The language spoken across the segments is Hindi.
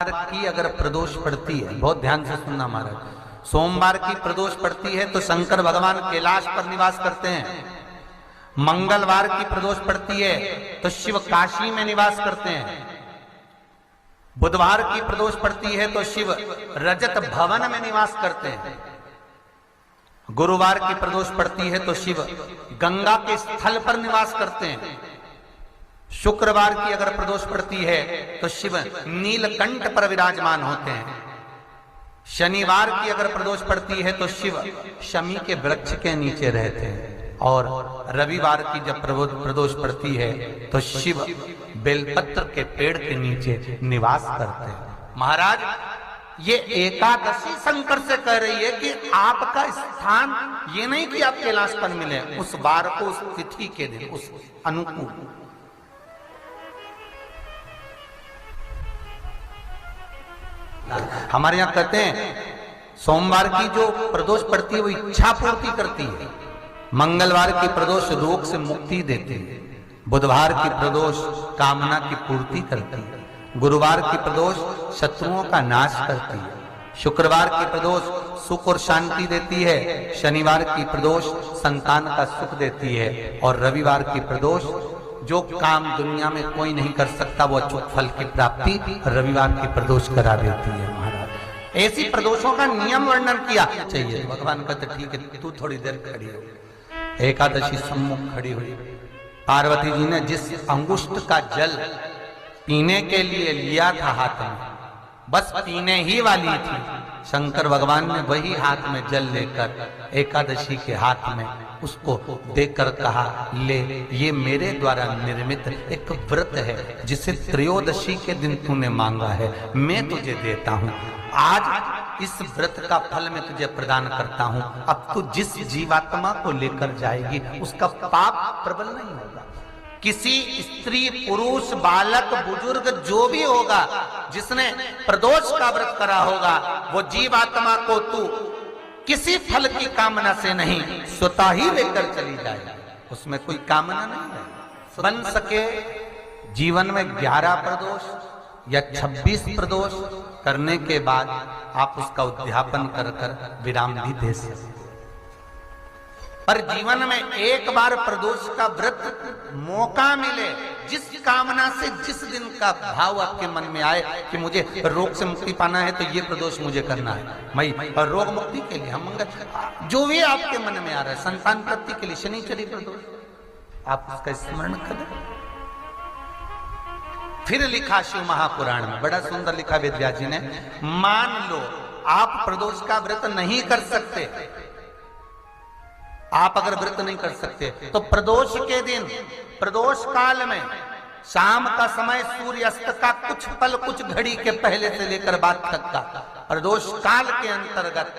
की अगर प्रदोष पड़ती है, बहुत ध्यान से सुनना महाराज, सोमवार की प्रदोष पड़ती है तो शंकर भगवान कैलाश पर निवास करते हैं। मंगलवार की प्रदोष पड़ती है तो शिव काशी में निवास करते हैं। बुधवार की प्रदोष पड़ती है तो शिव रजत भवन में निवास करते हैं। गुरुवार की प्रदोष पड़ती है तो शिव गंगा के स्थल पर निवास करते हैं। शुक्रवार की अगर प्रदोष पड़ती है तो शिव नीलकंठ पर विराजमान होते हैं। शनिवार की अगर प्रदोष पड़ती है तो शिव शमी के वृक्ष के नीचे रहते हैं। और रविवार की जब प्रदोष पड़ती है तो शिव बेलपत्र के पेड़ के नीचे निवास करते हैं। महाराज, ये एकादशी शंकर से कह रही है कि आपका स्थान ये नहीं कि आप कैलाश पर मिले, उस बार को, उस तिथि के दिन, उस अनुकूल। हमारे यहां कहते हैं सोमवार की जो प्रदोष पड़ती है वो इच्छा पूर्ति करती है। मंगलवार की प्रदोष रोग से मुक्ति देती है। बुधवार की प्रदोष कामना की पूर्ति करती है। गुरुवार की प्रदोष शत्रुओं का नाश करती है। शुक्रवार की प्रदोष सुख और शांति देती है। शनिवार की प्रदोष संतान का सुख देती है। और रविवार की प्रदोष जो काम दुनिया में कोई नहीं कर सकता वो अचूक फल की प्राप्ति रविवार की प्रदोष करा देती है। महाराज, ऐसी प्रदोषों का नियम वर्णन किया चाहिए। भगवान कहते ठीक है, तू थोड़ी देर खड़ी हो। एकादशी सम्मुख खड़ी हुई। पार्वती जी ने जिस अंगुष्ठ का जल पीने के लिए लिया था हाथ में, बस पीने ही वाली थी, शंकर भगवान ने वही हाथ में जल लेकर एकादशी के हाथ में उसको देकर कहा, ले, ये मेरे द्वारा निर्मित एक व्रत है जिसे त्रयोदशी के दिन तूने मांगा है, मैं तुझे देता हूं। आज इस व्रत का फल मैं तुझे प्रदान करता हूं। अब तू जिस जीवात्मा को लेकर जाएगी उसका पाप प्रबल नहीं होगा। किसी स्त्री, पुरुष, बालक, बुजुर्ग जो भी होगा जिसने प्रदोष का व्रत करा होगा, वो जीवात्मा को तू किसी फल की कामना से नहीं, स्वतः ही लेकर चली जाएगी। उसमें कोई कामना नहीं है। बन सके जीवन में 11 प्रदोष या 26 प्रदोष करने के बाद आप उसका उद्यापन कर कर विराम भी दे सकते। पर जीवन में एक बार प्रदोष का व्रत मौका मिले, जिस कामना से, जिस दिन का भाव आपके मन में आए कि मुझे रोग से मुक्ति पाना है तो ये प्रदोष मुझे करना है, मैं रोग मुक्ति के लिए, हम मंगल, जो भी आपके मन में आ रहा है, संतान प्राप्ति के लिए शनिचरी प्रदोष, आप उसका स्मरण करें। फिर लिखा शिव महापुराण में, बड़ा सुंदर लिखा वेदव्यास जी ने, मान लो आप प्रदोष का व्रत नहीं कर सकते, आप अगर व्रत नहीं कर सकते तो प्रदोष के दिन, प्रदोष काल में शाम का समय सूर्यास्त का कुछ पल, कुछ घड़ी के पहले से लेकर बाद तक का प्रदोष काल के अंतर्गत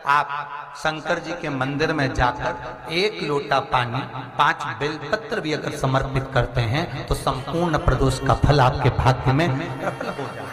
आप शंकर जी के मंदिर में जाकर 1 लोटा पानी, 5 बेलपत्र भी अगर समर्पित करते हैं तो संपूर्ण प्रदोष का फल आपके भाग्य में प्रबल हो जाए।